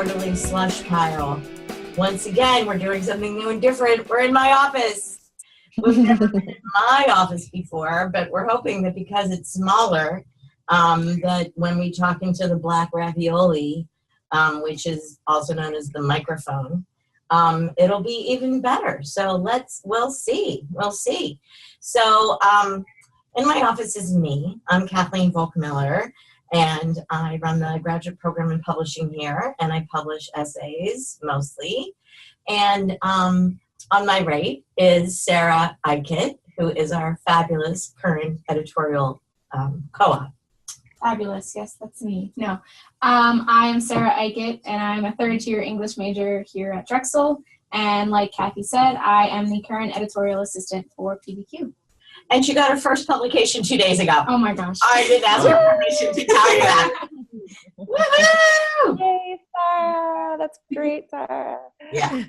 quarterly slush pile. Once again, we're doing something new and different. We're in my office. We've never been in my office before, but we're hoping that because it's smaller, that when we talk into the black ravioli, which is also known as the microphone, it'll be even better. So we'll see. So in my office is me. I'm Kathleen Volkmiller, and I run the graduate program in publishing here, and I publish essays mostly. And on my right is Sarah Eichert, who is our fabulous current editorial co-op. Fabulous, yes, that's me. No, I am Sarah Eichert, and I'm a third-year English major here at Drexel. And like Kathy said, I am the current editorial assistant for PBQ. And she got her first publication 2 days ago. Oh my gosh. I didn't ask her permission to tell you that. Woohoo! Yay, Sarah. That's great, Sarah. Yeah.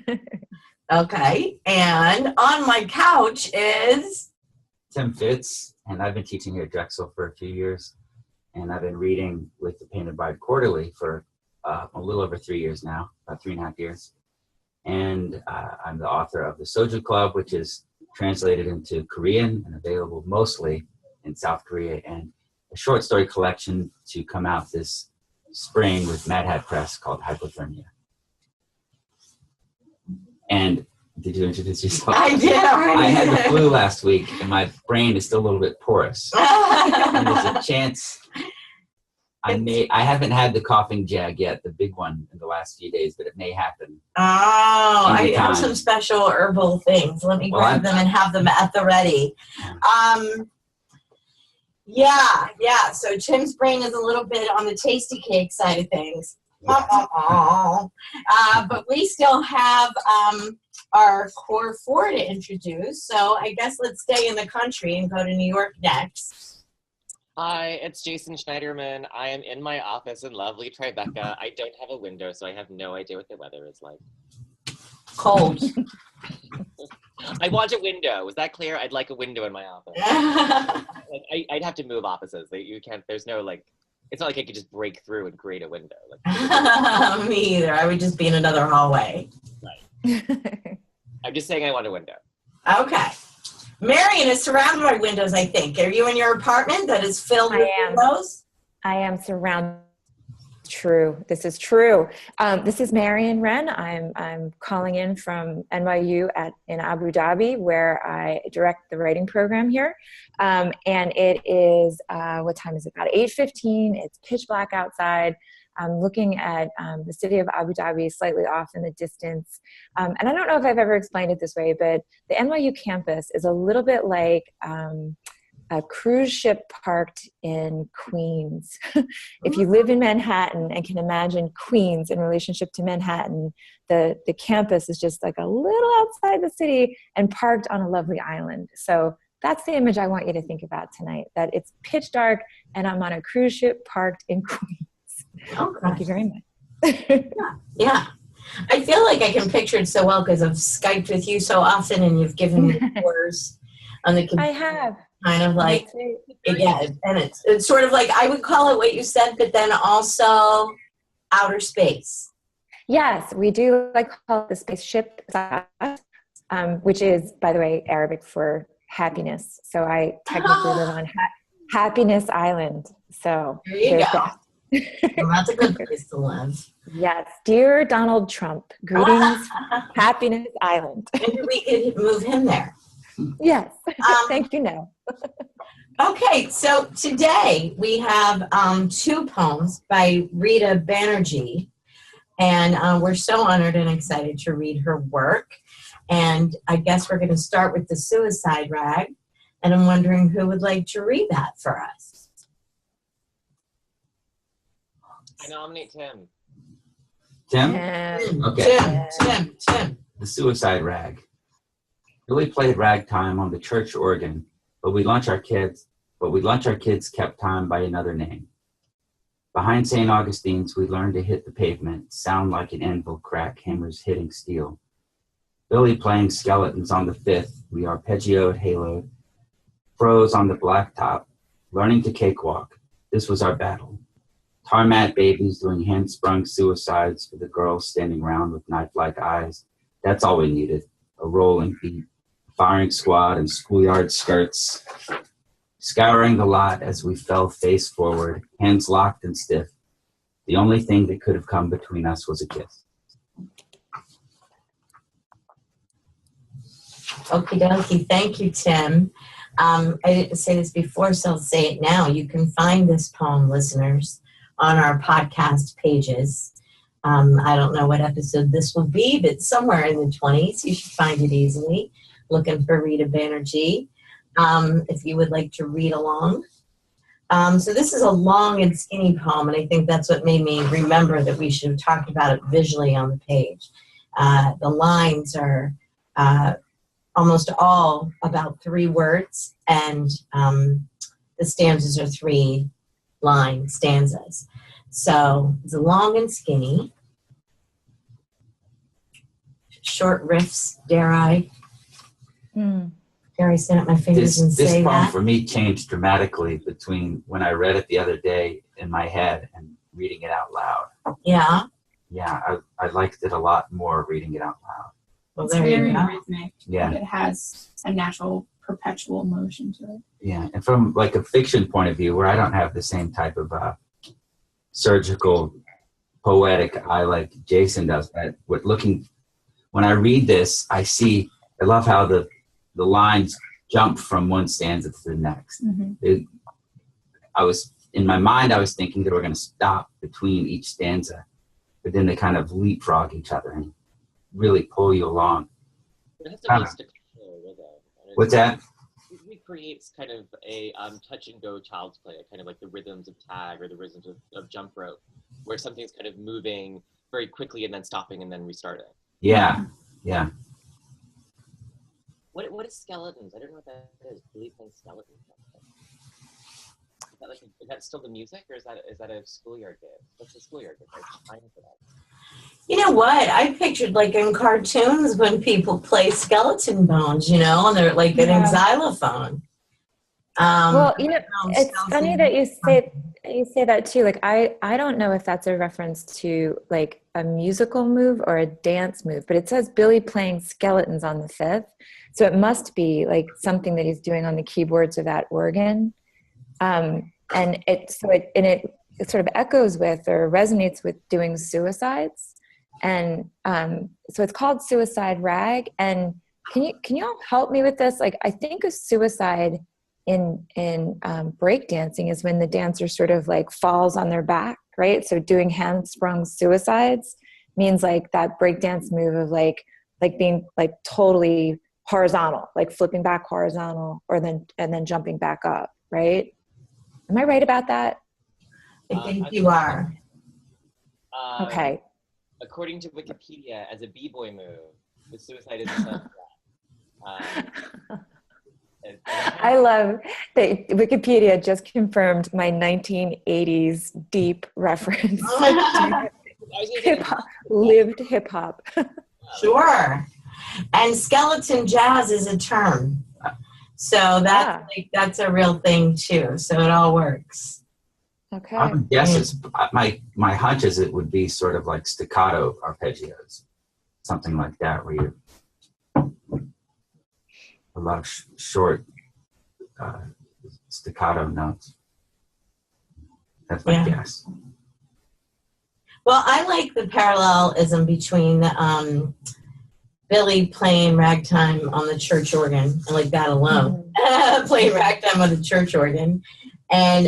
Okay. And on my couch is Tim Fitz, and I've been teaching here at Drexel for a few years. And I've been reading with the Painted Bride Quarterly for a little over 3 years now, about 3.5 years. And I'm the author of the Soju Club, which is translated into Korean and available mostly in South Korea, and a short story collection to come out this spring with Mad Hat Press called Hypothermia. And did you introduce yourself? I did already. I had the flu last week, and my brain is still a little bit porous. And there's a chance I haven't had the coughing jag yet, the big one, in the last few days, but it may happen. Oh, I have some special herbal things. Let me grab them and have them at the ready. Yeah. So Tim's brain is a little bit on the tasty cake side of things. But we still have our core four to introduce. So I guess let's stay in the country and go to New York next. Hi, it's Jason Schneiderman. I am in my office in lovely Tribeca. I don't have a window, so I have no idea what the weather is like. Cold. I want a window. Is that clear? I'd like a window in my office. I'd have to move offices. You can't. There's no like. It's not like I could just break through and create a window. Me either. I would just be in another hallway. Right. I'm just saying I want a window. Okay. Marion is surrounded by windows, I think. Are you in your apartment that is filled with windows? I am surrounded. True. This is true. This is Marion Wren. I'm calling in from NYU in Abu Dhabi, where I direct the writing program here. And it is, what time is it? About 8:15. It's pitch black outside. I'm looking at the city of Abu Dhabi slightly off in the distance. And I don't know if I've ever explained it this way, but the NYU campus is a little bit like a cruise ship parked in Queens. If you live in Manhattan and can imagine Queens in relationship to Manhattan, the campus is just like a little outside the city and parked on a lovely island. So that's the image I want you to think about tonight, that it's pitch dark and I'm on a cruise ship parked in Queens. Okay. Thank you very much. Yeah. I feel like I can picture it so well because I've Skyped with you so often and you've given me tours on the computer. I have. Kind of like, yeah, and it's sort of like, I would call it what you said, but then also outer space. Yes, we do like call it the spaceship, which is, by the way, Arabic for happiness. So I technically live on Happiness Island. So there you go. That. Well, that's a good place to live. Yes. Dear Donald Trump, greetings, Happiness Island. Maybe we could move him there. Yes. Thank you, no. Okay, so today we have 2 poems by Rita Banerjee, and we're so honored and excited to read her work. And I guess we're going to start with The Suicide Rag, and I'm wondering who would like to read that for us. I nominate Tim. Tim? Okay. Tim. The Suicide Rag. Billy played ragtime on the church organ, but we lunch our kids kept time by another name. Behind St. Augustine's, we learned to hit the pavement, sound like an anvil crack, hammers hitting steel. Billy playing skeletons on the 5th, we arpeggioed, haloed, froze on the blacktop, learning to cakewalk. This was our battle. Tarmac babies doing hand-sprung suicides for the girls standing around with knife-like eyes. That's all we needed. A rolling beat, firing squad, and schoolyard skirts. Scouring the lot as we fell face forward, hands locked and stiff. The only thing that could have come between us was a kiss. Okie dokie. Thank you, Tim. I didn't say this before, so I'll say it now. You can find this poem, listeners, on our podcast pages. I don't know what episode this will be, but somewhere in the 20s. You should find it easily. Looking for Rita Banerjee, if you would like to read along. So this is a long and skinny poem, and I think that's what made me remember that we should have talked about it visually on the page. The lines are almost all about 3 words, and the stanzas are 3-line stanzas. So it's long and skinny. Short riffs, dare I? Dare I stand up my fingers and This say poem that? for me changed dramatically between when I read it the other day in my head and reading it out loud. Yeah. Yeah, I liked it a lot more reading it out loud. Well, It's there you very go. rhythmic. Yeah. It has a natural, perpetual motion to it. Yeah, and from like a fiction point of view, where I don't have the same type of surgical, poetic eye like Jason does, when I read this, I love how the lines jump from one stanza to the next. Mm-hmm. In my mind, I was thinking that we're going to stop between each stanza, but then they kind of leapfrog each other and really pull you along. It has to be staccato rhythm. What's that? It recreates kind of a touch and go child's play, kind of like the rhythms of tag or the rhythms of jump rope, where something's kind of moving very quickly and then stopping and then restarting. Yeah. What is skeletons? I don't know what that is. Billy playing skeletons? Is that still the music, or is that a schoolyard game? What's the schoolyard game? I'm for that. You know what? I pictured like in cartoons when people play skeleton bones, and they're like getting xylophone. Well, it's funny that you say that too. Like I don't know if that's a reference to like a musical move or a dance move, but it says Billy playing skeletons on the 5th. So it must be like something that he's doing on the keyboards or that organ. And it sort of echoes with or resonates with doing suicides. And so it's called Suicide Rag. And can you all help me with this? Like, I think a suicide in breakdancing is when the dancer sort of like falls on their back, right? So doing hand-sprung suicides means like that breakdance move of like being like totally horizontal, like flipping back horizontal and then jumping back up, right? Am I right about that? I think you are. Okay. According to Wikipedia, as a b-boy move, the suicide is a I love that Wikipedia just confirmed my 1980s deep reference. Lived hip hop. Sure. And skeleton jazz is a term. So that's a real thing too. So it all works. Okay. I would guess my hunch is it would be sort of like staccato arpeggios, something like that, where you a lot of short staccato notes. That's my guess. Well, I like the parallelism between Billy playing ragtime on the church organ. I like that alone. Playing ragtime on the church organ. And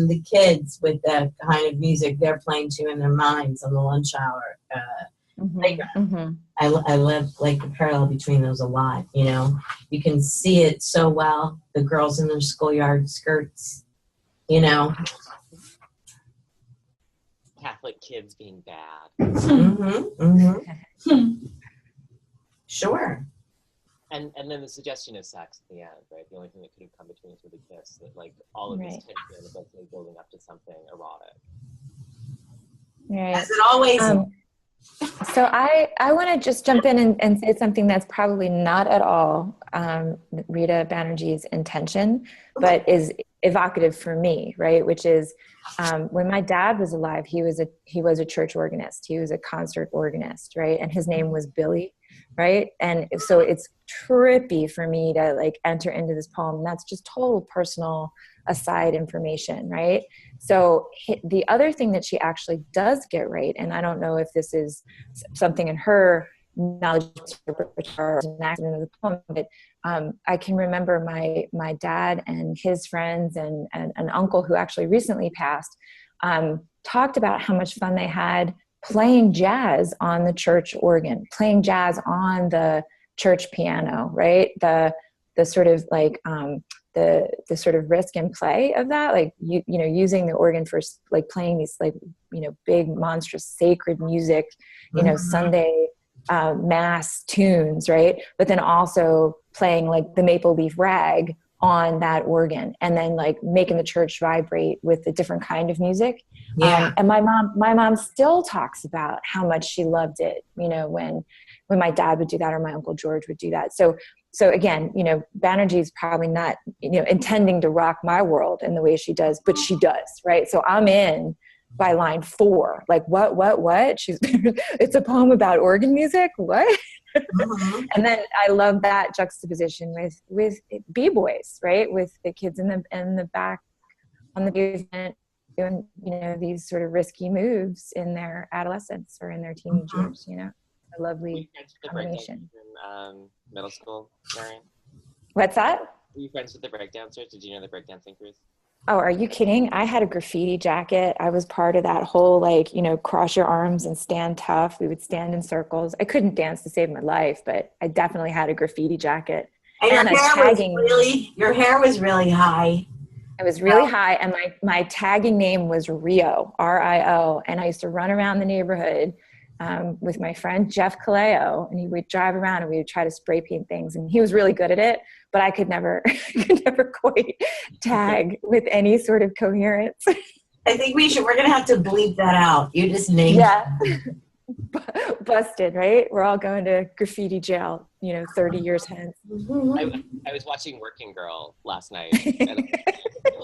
the kids with the kind of music they're playing to in their minds on the lunch hour. I love like the parallel between those a lot. You can see it so well. The girls in their schoolyard skirts. Catholic kids being bad. Sure. And then the suggestion of sex at the end, right? The only thing that could have come between us was a kiss. That like all of this tension is eventually building up to something erotic. Right. As it always is. So I want to just jump in and say something that's probably not at all Rita Banerjee's intention, but is evocative for me, right? Which is when my dad was alive, he was a church organist. He was a concert organist, right? And his name was Billy, right? And so it's trippy for me to like enter into this poem. And that's just total personal aside information, right? So the other thing that she actually does get right, and I don't know if this is something in her knowledge or an accident of the poem, but I can remember my dad and his friends and an uncle who actually recently passed talked about how much fun they had playing jazz on the church organ, playing jazz on the church piano, right? The sort of like the sort of risk and play of that, like you know, using the organ for like playing these like, you know, big monstrous sacred music, you know, Sunday mass tunes, right? But then also playing like the Maple Leaf Rag on that organ, and then like making the church vibrate with a different kind of music. And my mom still talks about how much she loved it, you know, when my dad would do that or my Uncle George would do that. So again, you know, Banerjee is probably not, you know, intending to rock my world in the way she does, but she does, right? So I'm in by line 4, like what? She's, it's a poem about organ music. What? And then I love that juxtaposition with b-boys, right? With the kids in the back on the pavement doing, you know, these sort of risky moves in their adolescence or in their teenage years, you know, a lovely combination. In middle school, Marion? What's that? Were you friends with the breakdancers? Did you know the breakdancing crews? Oh, are you kidding? I had a graffiti jacket. I was part of that whole, like, you know, cross your arms and stand tough. We would stand in circles. I couldn't dance to save my life, but I definitely had a graffiti jacket. And your hair was really high. It was really high, and my tagging name was Rio, R-I-O, and I used to run around the neighborhood with my friend Jeff Kaleo, and he would drive around and we would try to spray paint things, and he was really good at it, but I could never quite tag with any sort of coherence. I think we're gonna have to bleep that out. You just named it. Busted, right? We're all going to graffiti jail, you know, 30 years hence. I was watching Working Girl last night, and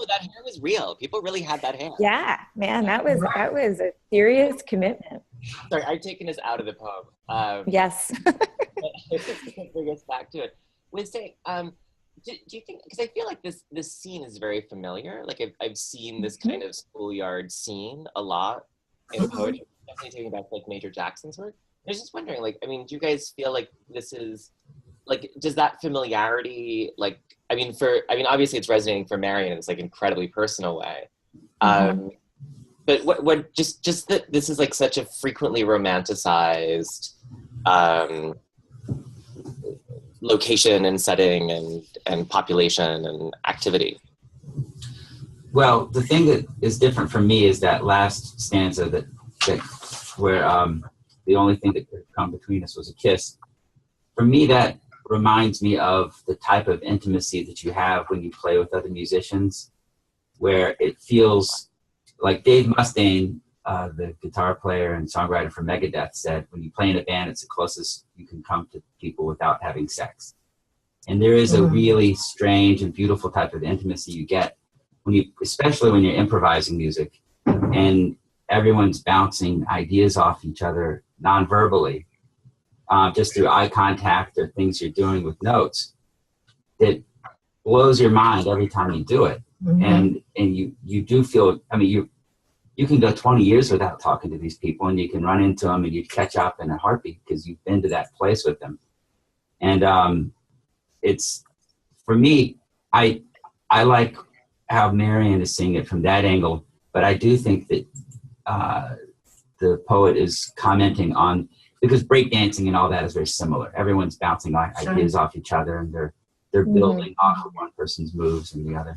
that hair was real. People really had that hair. Yeah, man, that was a serious commitment. Sorry, I've taken us out of the poem. Yes. Bring us back to it. Wednesday, do you think, because I feel like this scene is very familiar. Like I've seen this kind of schoolyard scene a lot in poetry. Definitely taking back like Major Jackson's work. I was just wondering, like, I mean, do you guys feel like this is, like, does that familiarity, like, I mean, obviously it's resonating for Marion in this like incredibly personal way. But what just that this is like such a frequently romanticized location and setting and population and activity. Well, the thing that is different for me is that last stanza that where the only thing that could come between us was a kiss. For me, that reminds me of the type of intimacy that you have when you play with other musicians, where it feels like Dave Mustaine, the guitar player and songwriter for Megadeth, said, when you play in a band, it's the closest you can come to people without having sex. And there is a really strange and beautiful type of intimacy you get especially when you're improvising music and everyone's bouncing ideas off each other non-verbally, just through eye contact or things you're doing with notes. It blows your mind every time you do it. And you do feel, I mean, you can go 20 years without talking to these people and you can run into them and you catch up in a heartbeat because you've been to that place with them. And it's, for me, I like how Marion is seeing it from that angle, but I do think that the poet is commenting on, because breakdancing and all that is very similar. Everyone's bouncing ideas off each other and they're building off of one person's moves and the other.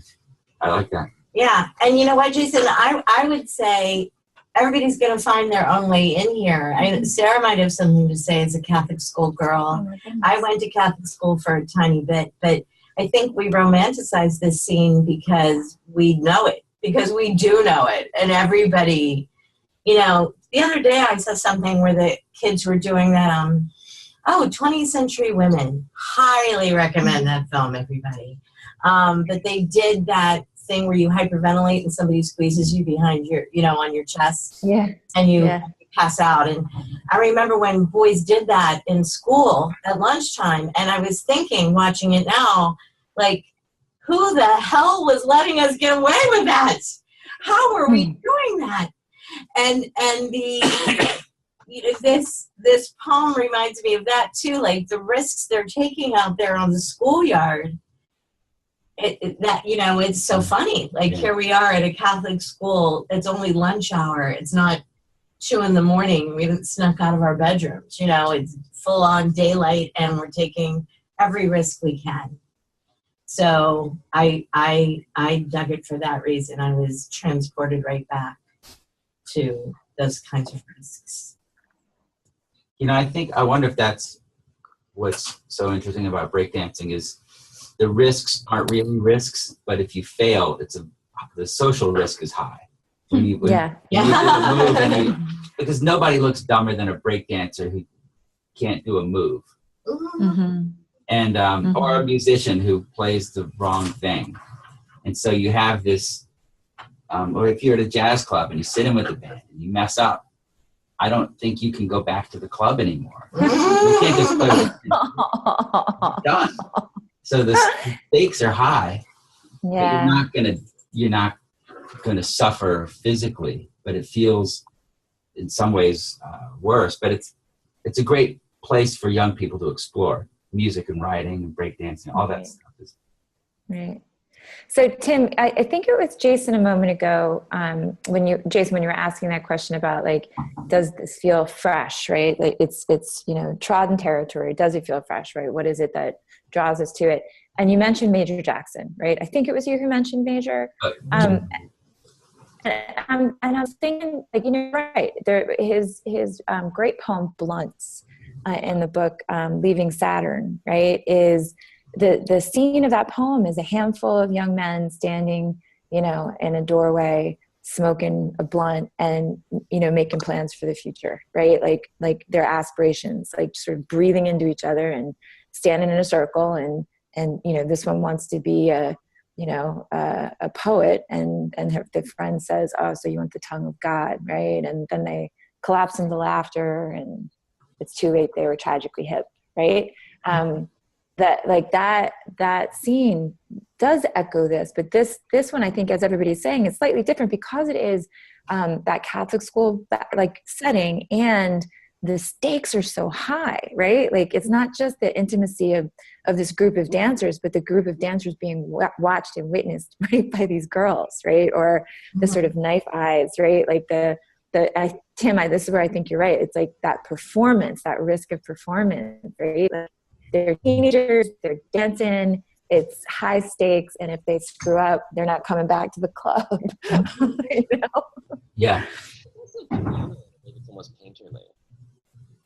I like that. Yeah, and you know what, Jason? I would say everybody's going to find their own way in here. Sarah might have something to say as a Catholic school girl. I went to Catholic school for a tiny bit, but I think we romanticize this scene because we know it, because we do know it. And everybody, you know, the other day I saw something where the kids were doing that, 20th Century Women. Highly recommend that film, everybody. But they did that thing where you hyperventilate and somebody squeezes you behind your, on your chest, and you pass out. And I remember when boys did that in school at lunchtime, and I was thinking, watching it now, like, who the hell was letting us get away with that? How are we doing that? And the this poem reminds me of that too, like the risks they're taking out there on the schoolyard. It's so funny. Like, here we are at a Catholic school. It's only lunch hour. It's not 2 a.m. We haven't snuck out of our bedrooms. It's full on daylight, and we're taking every risk we can. So I dug it for that reason. I was transported right back to those kinds of risks. I wonder if that's what's so interesting about breakdancing is the risks aren't really risks, but if you fail, the social risk is high. When you do a move, because nobody looks dumber than a breakdancer who can't do a move. Mm-hmm. And or a musician who plays the wrong thing. And so you have this, or if you're at a jazz club and you sit in with the band and you mess up, I don't think you can go back to the club anymore. You can't just play with done. So the stakes are high. Yeah. You're not gonna suffer physically, but it feels in some ways worse. But it's a great place for young people to explore music and writing and breakdancing, all that stuff. Right. So Tim, I think it was Jason a moment ago, when you were asking that question about, like, does this feel fresh, right? Like it's trodden territory. Does it feel fresh, right? What is it that draws us to it? And you mentioned Major Jackson, right? I think it was you who mentioned Major. And I was thinking, like, right, his great poem Blunts in the book Leaving Saturn, right, is the scene of that poem is a handful of young men standing, in a doorway, smoking a blunt and, making plans for the future, right? Like their aspirations, like sort of breathing into each other and standing in a circle. And this one wants to be a poet, and the friend says, "Oh, so you want the tongue of God," right? And then they collapse into laughter, and it's too late. They were tragically hip, right? That scene does echo this, but this one, I think, as everybody's saying, is slightly different because it is that Catholic school setting, and the stakes are so high, right? Like, it's not just the intimacy of this group of dancers, but the group of dancers being watched and witnessed, right, by these girls, right? Or the sort of knife eyes, right? Like Tim, this is where I think you're right. It's like that performance, that risk of performance, right? Like, they're teenagers, they're dancing, it's high stakes, and if they screw up, they're not coming back to the club. Yeah. It's almost painterly.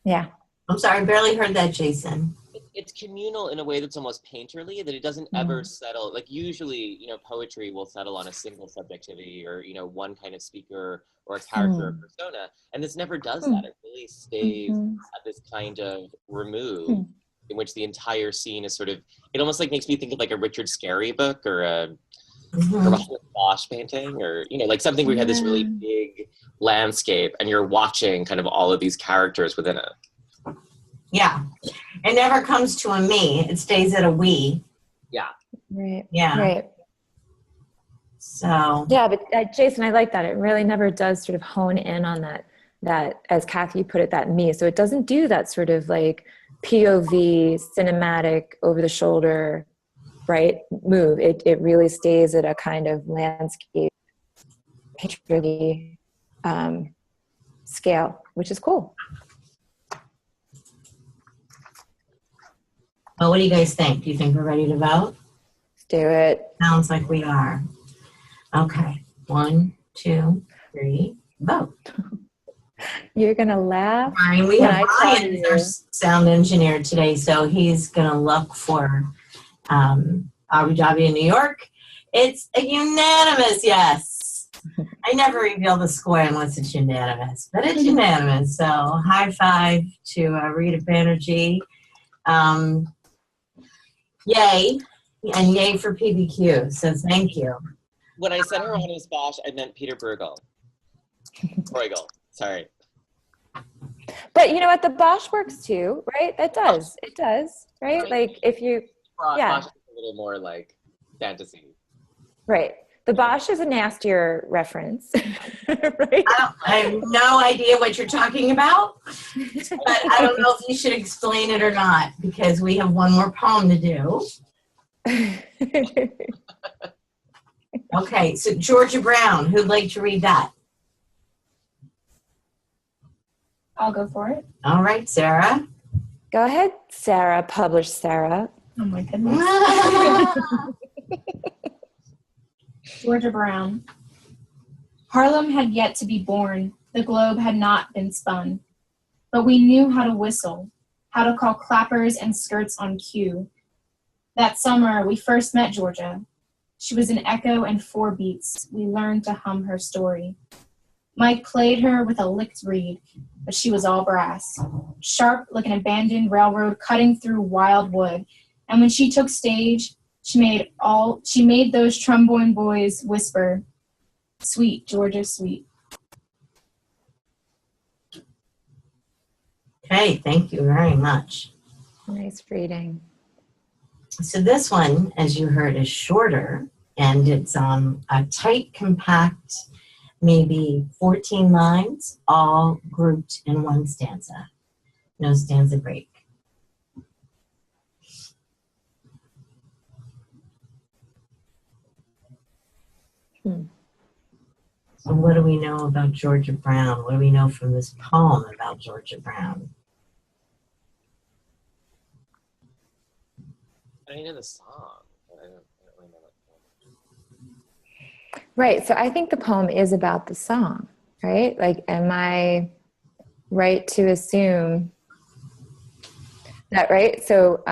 Yeah. I'm sorry, I barely heard that, Jason. It's communal in a way that's almost painterly, that it doesn't ever settle. Like, usually, poetry will settle on a single subjectivity or, one kind of speaker or a character or persona. And this never does that. It really stays at this kind of remove in which the entire scene is sort of, it almost like makes me think of like a Richard Scarry book or a Bosch painting, or, like something where you had this really big landscape and you're watching kind of all of these characters within it. Yeah. It never comes to a me. It stays at a we. Yeah. Right. Yeah. Right. So. Yeah, but Jason, I like that. It really never does sort of hone in on that, as Kathy put it, that me. So it doesn't do that sort of like POV, cinematic, over the shoulder, right, move. It really stays at a kind of landscape, painterly scale, which is cool. Well, what do you guys think? Do you think we're ready to vote? Let's do it. Sounds like we are. Okay. 1, 2, 3, vote. You're going to laugh. Brian, we have Brian as our sound engineer today, so he's going to look for Abu Dhabi in New York. It's a unanimous yes. I never reveal the score unless it's unanimous, but it's unanimous. So high five to Rita Banerjee. Yay, and yay for PBQ. So thank you. When I said Hieronymus Bosch, I meant Peter Bruegel. Bruegel, sorry. But you know what? The Bosch works too, right? That does. It does, right? Like if you, yeah. Bosch is a little more like fantasy. Right. The Bosch is a nastier reference, right? I have no idea what you're talking about, but I don't know if you should explain it or not, because we have one more poem to do. Okay, so Georgia Brown, who'd like to read that? I'll go for it. All right, Sarah. Go ahead, Sarah. Publish, Sarah. Oh my goodness. Georgia Brown. Harlem had yet to be born. The globe had not been spun. But we knew how to whistle, how to call clappers and skirts on cue. That summer, we first met Georgia. She was an echo and 4 beats. We learned to hum her story. Mike played her with a licked reed, but she was all brass, sharp like an abandoned railroad cutting through wild wood. And when she took stage, she made those trombone boys whisper, "Sweet Georgia, sweet." Okay, thank you very much. Nice reading. So this one, as you heard, is shorter, and it's a tight, compact, maybe 14 lines, all grouped in one stanza. No stanza break. So what do we know about Georgia Brown? What do we know from this poem about Georgia Brown? I know the song, but I don't really know that. Right. So I think the poem is about the song, right? Like, am I right to assume that, right? So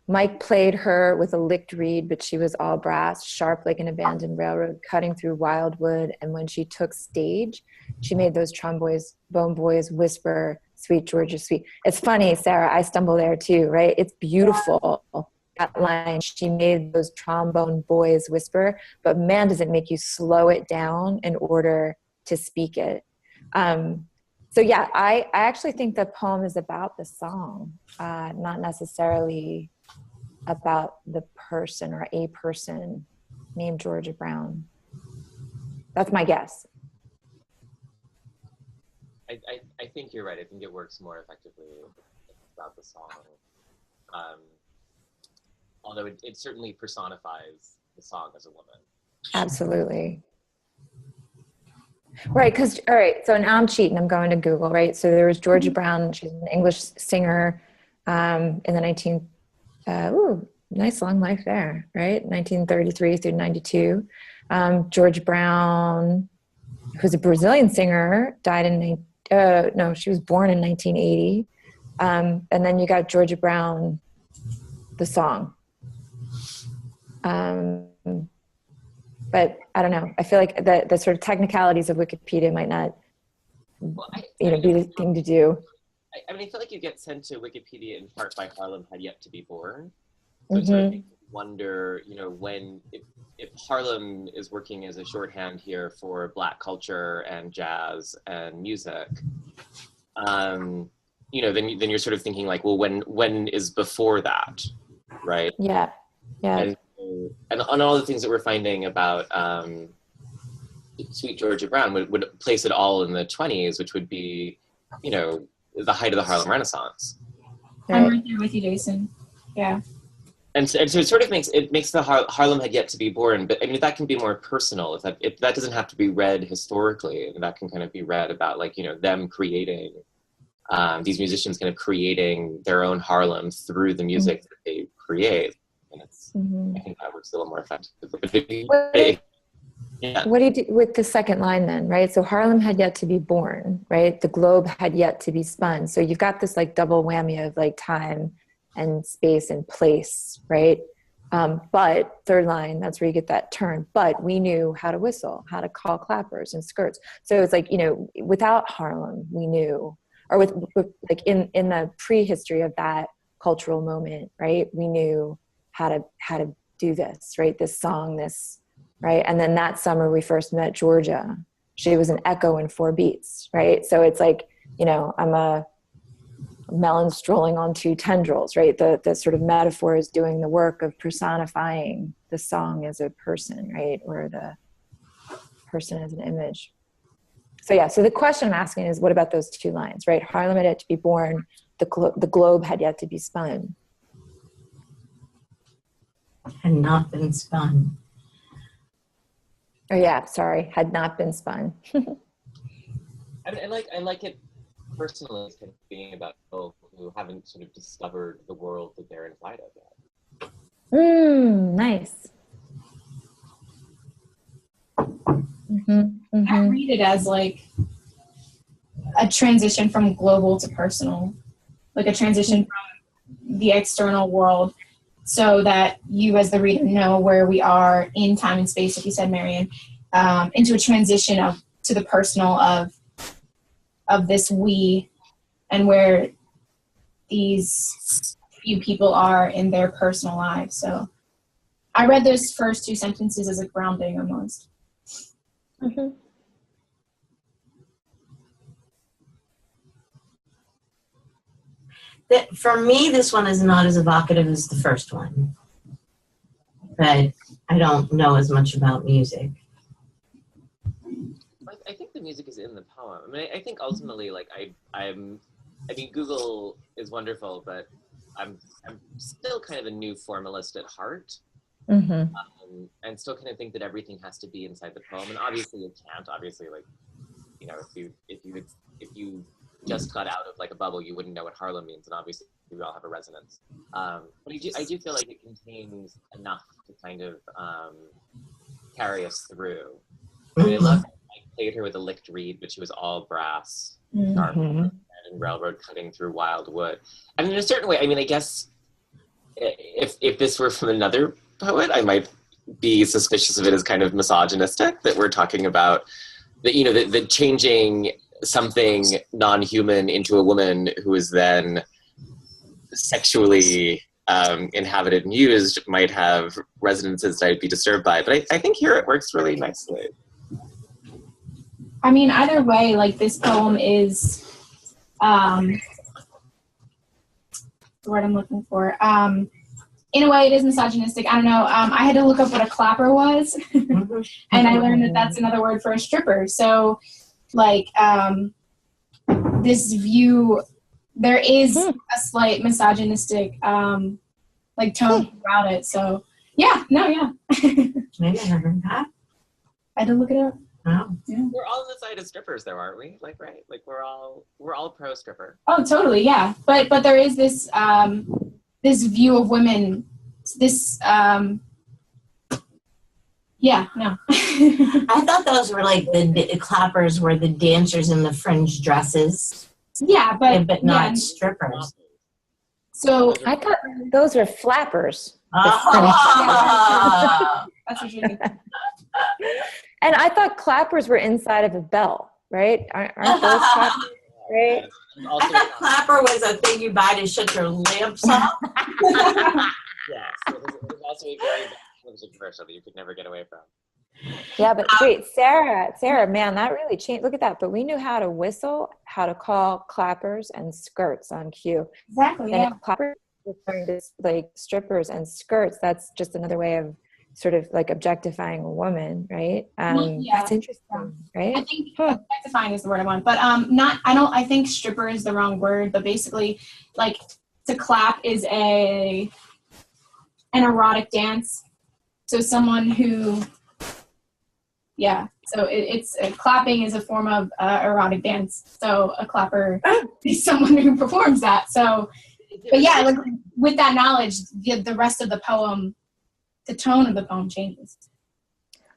Mike played her with a licked reed, but she was all brass, sharp like an abandoned railroad, cutting through wild wood. And when she took stage, she made those trombone boys whisper, "Sweet Georgia, sweet." It's funny, Sarah, I stumble there too, right? It's beautiful. That line, she made those trombone boys whisper, but man, does it make you slow it down in order to speak it. So yeah, I actually think the poem is about the song, not necessarily about the person or a person named Georgia Brown. That's my guess. I think you're right. I think it works more effectively about the song. Although it certainly personifies the song as a woman. Absolutely. Right, because, all right, so now I'm cheating. I'm going to Google, right? So there was Georgia Brown. She's an English singer in the nice long life there, right? 1933 through 92. Georgia Brown, who's a Brazilian singer, died in, she was born in 1980. And then you got Georgia Brown, the song. But I don't know. I feel like the sort of technicalities of Wikipedia might not, be the thing to do. I mean, I feel like you get sent to Wikipedia in part by Harlem Had Yet to Be Born. So it sort of makes you wonder, if Harlem is working as a shorthand here for Black culture and jazz and music, then you're sort of thinking like, well, when is before that, right? Yeah. And on all the things that we're finding about Sweet Georgia Brown would place it all in the 20s, which would be, the height of the Harlem Renaissance. I'm right there with you, Jason. Yeah. And so it sort of makes the Harlem Had Yet to Be Born, but I mean that can be more personal. If that doesn't have to be read historically, and that can kind of be read about them creating these musicians kind of creating their own Harlem through the music that they create. And I think that works a little more effectively. What do you do with the second line then, right? So Harlem had yet to be born, right? The globe had yet to be spun. So you've got this like double whammy of like time and space and place, right? But third line, that's where you get that turn. But we knew how to whistle, how to call clappers and skirts. So it's like, without Harlem, we knew, or with like in the prehistory of that cultural moment, right? We knew how to do this, right? This song, this right? And then that summer we first met Georgia. She was an echo in 4 beats, right? So it's like, you know, I'm a melon strolling on 2 tendrils, right? The sort of metaphor is doing the work of personifying the song as a person, right? Or the person as an image. So yeah, so the question I'm asking is, what about those 2 lines, right? Harlem had yet to be born, the globe had yet to be spun. Had not been spun. Oh yeah, sorry, had not been spun. I like it personally, kind of being about people who haven't sort of discovered the world that they're inside of yet. Nice. Mm-hmm, I read it as like a transition from global to personal, like a transition from the external world, so that you as the reader know where we are in time and space, like you said, Marion, into a transition to the personal of this we, and where these few people are in their personal lives. So I read those first 2 sentences as a grounding almost. Mm-hmm. For me, this one is not as evocative as the first one, but I don't know as much about music. I think the music is in the poem. I mean, I think ultimately, like I mean, Google is wonderful, but I'm still kind of a new formalist at heart, and still kind of think that everything has to be inside the poem. And obviously, it can't. Obviously, like, you know, if you just got out of like a bubble, you wouldn't know what Harlem means, and obviously we all have a resonance. But I do feel like it contains enough to kind of carry us through. I mean, I played her with a licked reed, but she was all brass, sharp, and railroad cutting through wild wood. I mean, in a certain way, I mean, I guess if this were from another poet, I might be suspicious of it as kind of misogynistic, that we're talking about the changing something non-human into a woman who is then sexually inhabited and used might have resonances that I'd be disturbed by. But I think here it works really nicely. I mean, either way, like, this poem is, the word I'm looking for, in a way it is misogynistic. I don't know. I had to look up what a clapper was, and I learned that that's another word for a stripper. So, like, this view, there is a slight misogynistic, like, tone throughout it. So, yeah. Maybe I heard that. I had to look it up. Wow. Yeah. We're all on the side of strippers, though, aren't we? Like, right? Like, we're all pro stripper. Oh, totally, yeah. But there is this this view of women. This yeah, no. I thought those were like the clappers were the dancers in the fringe dresses. Yeah, but not strippers. So I thought those were flappers. Oh. that's what you think. And I thought clappers were inside of a bell, right? Aren't those clappers, right? I thought clapper was a thing you buy to shut your lamps off. Yeah, so there's also a very bad television commercial that you could never get away from. Yeah, but wait, Sarah, man, that really changed. Look at that. But we knew how to whistle, how to call clappers and skirts on cue. Exactly, And yeah. if clappers referring to like strippers and skirts, that's just another way of sort of like objectifying a woman, right? Yeah. That's interesting, right? I think objectifying is the word I want, but I think stripper is the wrong word, but basically, like, to clap is an erotic dance. So someone who, so it's clapping is a form of erotic dance. So a clapper is someone who performs that. So, but yeah, like, with that knowledge, the rest of the poem, the tone of the poem changes.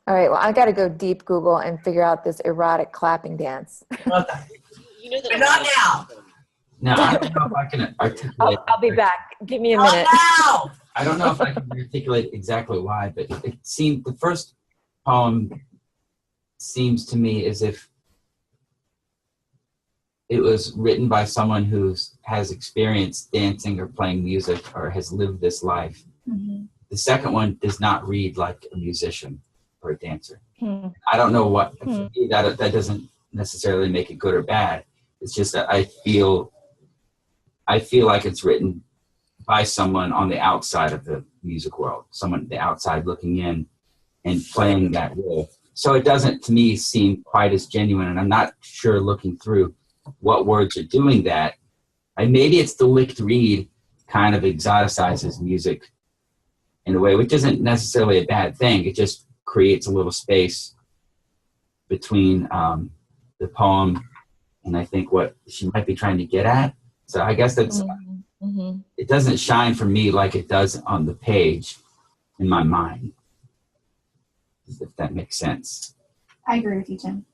All right, well, I got to go deep Google and figure out this erotic clapping dance. You know that Not now. Now, I don't know if I can articulate. I'll be back. Give me a Not minute. now. I don't know if I can articulate exactly why, but it seemed the first poem seems to me as if it was written by someone who has experienced dancing or playing music or has lived this life. Mm-hmm. The second one does not read like a musician. or a dancer. Hmm. I don't know what, for me, that doesn't necessarily make it good or bad. It's just that I feel like it's written by someone on the outside of the music world, someone on the outside looking in and playing that role. So it doesn't, to me, seem quite as genuine, and I'm not sure looking through what words are doing that. And maybe it's the licked reed kind of exoticizes music in a way, which isn't necessarily a bad thing. It just creates a little space between the poem and I think what she might be trying to get at. So I guess that's, it doesn't shine for me like it does on the page in my mind, if that makes sense. I agree with you, Tim.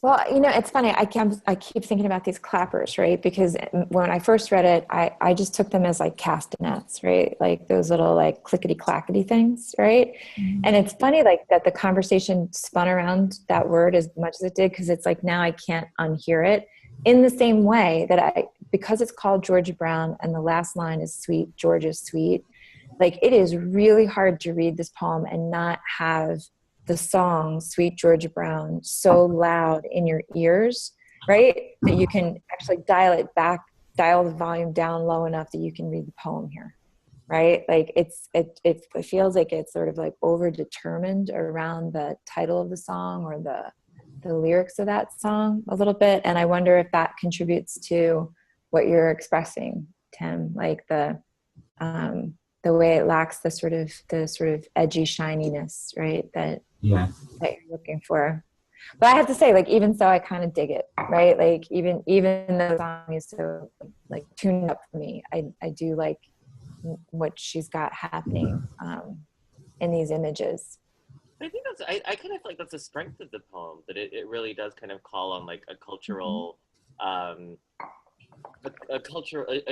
Well, you know, it's funny. I keep thinking about these clappers, right? Because when I first read it, I just took them as like castanets, right? Like those little like clickety clackety things, right? Mm-hmm. And it's funny like that the conversation spun around that word as much as it did, because it's like now I can't unhear it in the same way that because it's called Georgia Brown and the last line is sweet, Georgia's sweet. Like it is really hard to read this poem and not have the song Sweet Georgia Brown so loud in your ears, right? That you can actually dial it back, dial the volume down low enough that you can read the poem here, right? Like it feels like it's sort of like over determined around the title of the song or the lyrics of that song a little bit. And I wonder if that contributes to what you're expressing, Tim, like the way it lacks the sort of edgy shininess, right? That you're looking for. But I have to say, like, even so, I kind of dig it, right? Like, even though the song is so like tuned up for me, I do like what she's got happening in these images. I think I kind of feel like that's the strength of the poem, that it really does kind of call on like a cultural, a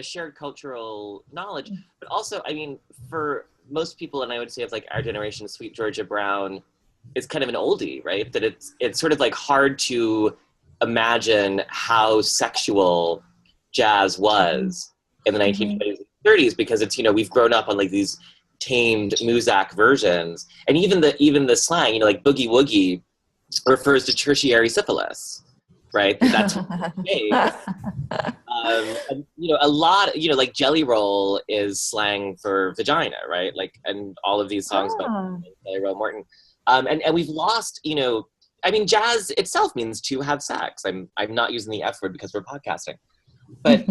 shared cultural knowledge. But also, I mean, for most people, and I would say of like our generation, Sweet Georgia Brown is kind of an oldie, right? That it's sort of like hard to imagine how sexual jazz was in the 1920s and 30s, because it's, you know, we've grown up on like these tamed Muzak versions, and even the slang, you know, like boogie woogie refers to tertiary syphilis, right? That's and, you know, a lot, you know, like Jelly Roll is slang for vagina, right? Like, and all of these songs by Jelly Roll Morton. And we've lost, you know, I mean, jazz itself means to have sex. I'm not using the F word because we're podcasting. But,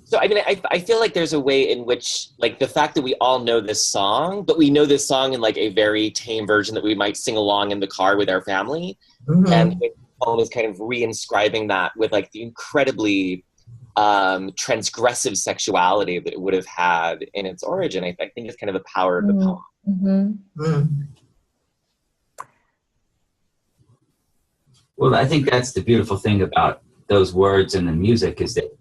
so, I mean, I feel like there's a way in which, like, the fact that we all know this song, but we know this song in, like, a very tame version that we might sing along in the car with our family. And the poem is kind of re-inscribing that with, like, the incredibly transgressive sexuality that it would have had in its origin. I think it's kind of the power of the poem. Well, I think that's the beautiful thing about those words and the music, is that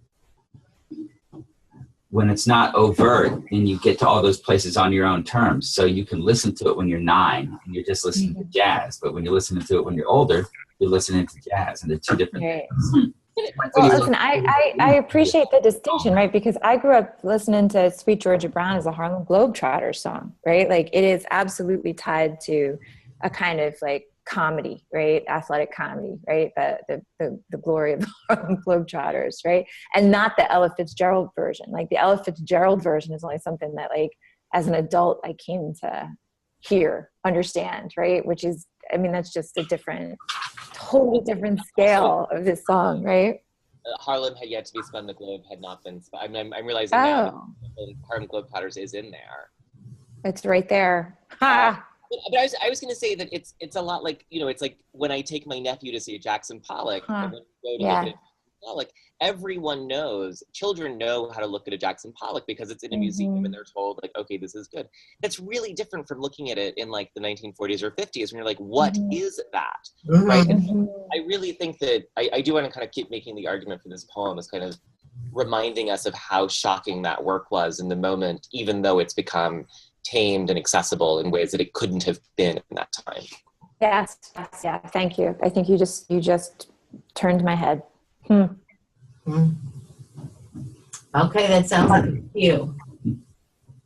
when it's not overt, then you get to all those places on your own terms. So you can listen to it when you're 9 and you're just listening to jazz. But when you're listening to it when you're older, you're listening to jazz, and they're two different things. Well, listen, I appreciate the distinction, right? Because I grew up listening to Sweet Georgia Brown as a Harlem Globetrotters song, right? Like it is absolutely tied to a kind of like comedy, right? Athletic comedy, right? The glory of the Harlem Globetrotters, right? And not the Ella Fitzgerald version. Like the Ella Fitzgerald version is only something that like as an adult I came to understand, right? Which is, I mean, that's just a totally different scale of this song, right? Harlem had yet to be spun, the Globe had not been spun. I'm realizing now that Harlem Globetrotters is in there. It's right there. But I was going to say that it's a lot like, you know, it's like when I take my nephew to see Jackson Pollock, and when we go to look at Pollock, everyone knows, children know how to look at a Jackson Pollock because it's in a museum and they're told like, okay, this is good. That's really different from looking at it in like the 1940s or 50s when you're like, what is that? Right? And I really think that I do want to kind of keep making the argument for this poem as kind of reminding us of how shocking that work was in the moment, even though it's become tamed and accessible in ways that it couldn't have been in that time. Yes, yeah. Thank you. I think you just turned my head. Okay, that sounds like you.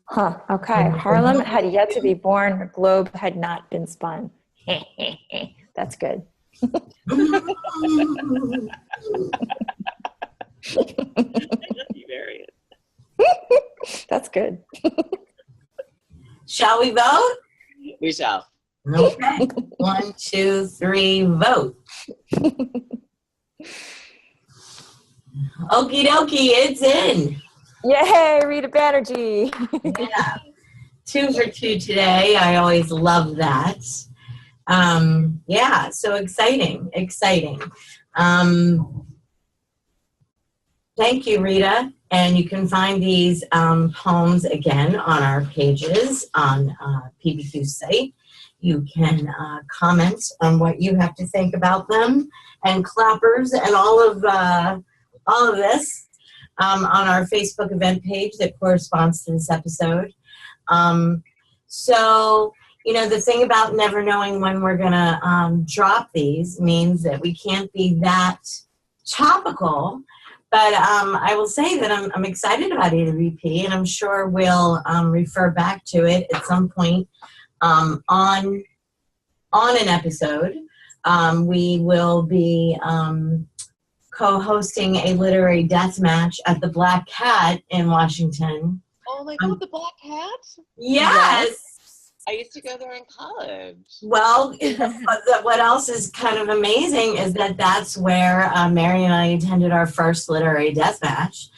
Huh. Okay. Harlem had yet to be born. Her globe had not been spun. That's good. That's good. Shall we vote? We shall. Okay. 1, 2, 3, vote. Okie dokie, it's in. Yay, Rita Banerjee. Yeah. 2 for 2 today. I always love that. Yeah, so exciting. Thank you, Rita. And you can find these poems again on our pages on PBQ's site. You can comment on what you have to think about them, and clappers and all of this on our Facebook event page that corresponds to this episode. So, you know, the thing about never knowing when we're gonna drop these means that we can't be that topical. But I will say that I'm excited about AWP, and I'm sure we'll refer back to it at some point on an episode. We will be co-hosting a literary death match at the Black Cat in Washington. Oh my God, the Black Cat? Yes. I used to go there in college. Well, what else is kind of amazing is that that's where Mary and I attended our first literary death match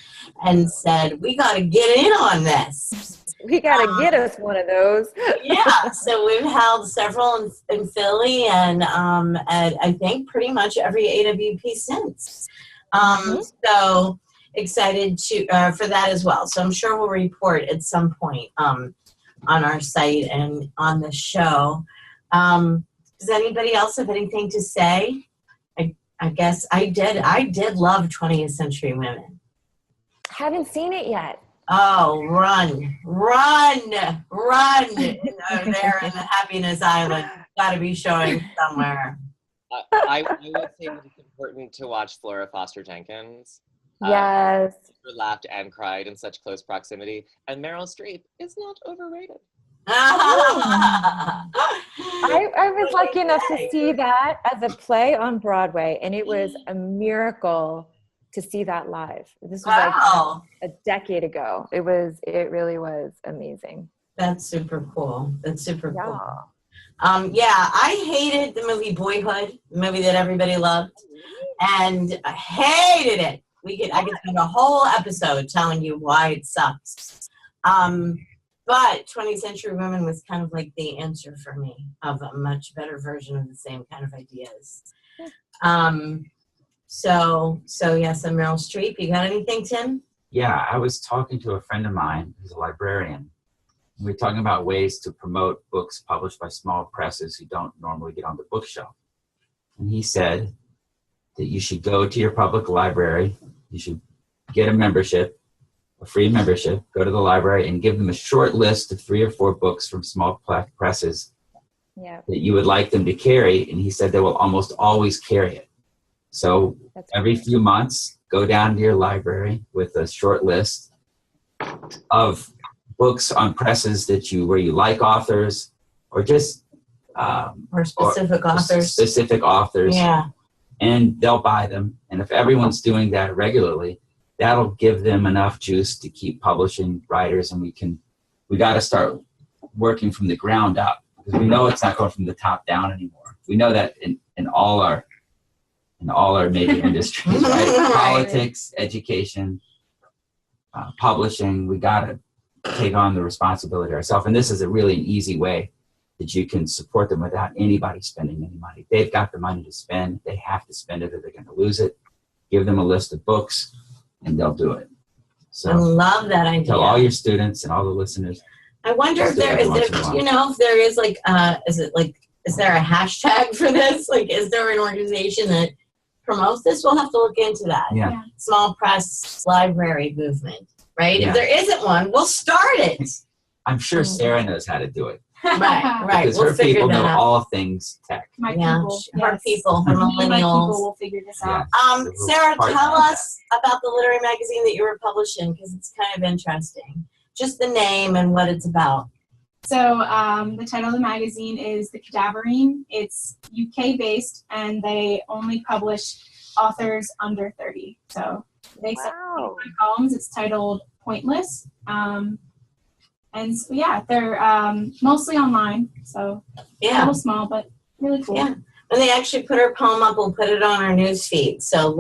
and said, we got to get in on this. We got to get us one of those. Yeah, so we've held several in Philly and at, I think, pretty much every AWP since. So excited to for that as well. So I'm sure we'll report at some point on our site and on the show. Does anybody else have anything to say? I guess I did love 20th Century Women. Haven't seen it yet. Oh, run there in the Happiness Island. Got to be showing somewhere. I would say that it's important to watch Flora Foster Jenkins. Yes. Who laughed and cried in such close proximity. And Meryl Streep is not overrated. I was lucky enough to see that as a play on Broadway, and it was a miracle to see that live. This was like a decade ago. It really was amazing. That's super cool. Yeah. Yeah, I hated the movie Boyhood, the movie that everybody loved, and I hated it. I could spend a whole episode telling you why it sucks. But 20th Century Women was kind of like the answer for me of a much better version of the same kind of ideas. So yes, I'm Meryl Streep. You got anything, Tim? Yeah, I was talking to a friend of mine who's a librarian. We were talking about ways to promote books published by small presses who don't normally get on the bookshelf. And he said that you should go to your public library, you should get a membership, a free membership, go to the library and give them a short list of 3 or 4 books from small presses that you would like them to carry. And he said they will almost always carry it. So every few months, go down to your library with a short list of books on presses where you like authors, or just or specific authors. Specific authors. Yeah. And they'll buy them. And if everyone's doing that regularly, that'll give them enough juice to keep publishing writers. And we got to start working from the ground up, because we know it's not going from the top down anymore. We know that in all our major industries, right? Politics, education, publishing, we got to take on the responsibility ourselves. And this is a really easy way that you can support them without anybody spending any money. They've got the money to spend. They have to spend it or they're going to lose it. Give them a list of books and they'll do it. So I love that idea. Tell all your students and all the listeners. I wonder if there is there a hashtag for this? Like, is there an organization that promotes this? We'll have to look into that. Yeah. Small press library movement, right? Yeah. If there isn't one, we'll start it. I'm sure Sarah knows how to do it. Right. Because We'll her figure people that know out. all things tech. My Yeah, people. her Yes. people, her Me and my people millennials. will figure this out. Yeah. Sarah, Partner tell on us about the literary magazine that you were publishing, because it's kind of interesting. just the name and what it's about. So the title of the magazine is The Cadaverine. It's UK-based, and they only publish authors under 30. So they send Wow. columns. It's titled Pointless. And so, yeah, they're mostly online. So a Yeah. little small, but really cool. Yeah. When they actually put our poem up, we'll put it on our news feed. So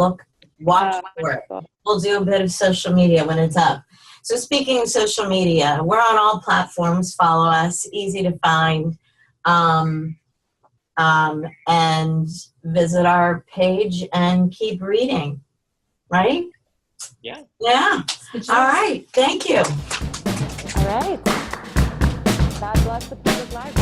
watch for it. We'll do a bit of social media when it's up. So speaking of social media, we're on all platforms. Follow us, easy to find. And visit our page and keep reading. Right? Yeah. Yeah. All right. Thank you. All right. God bless the Public Library.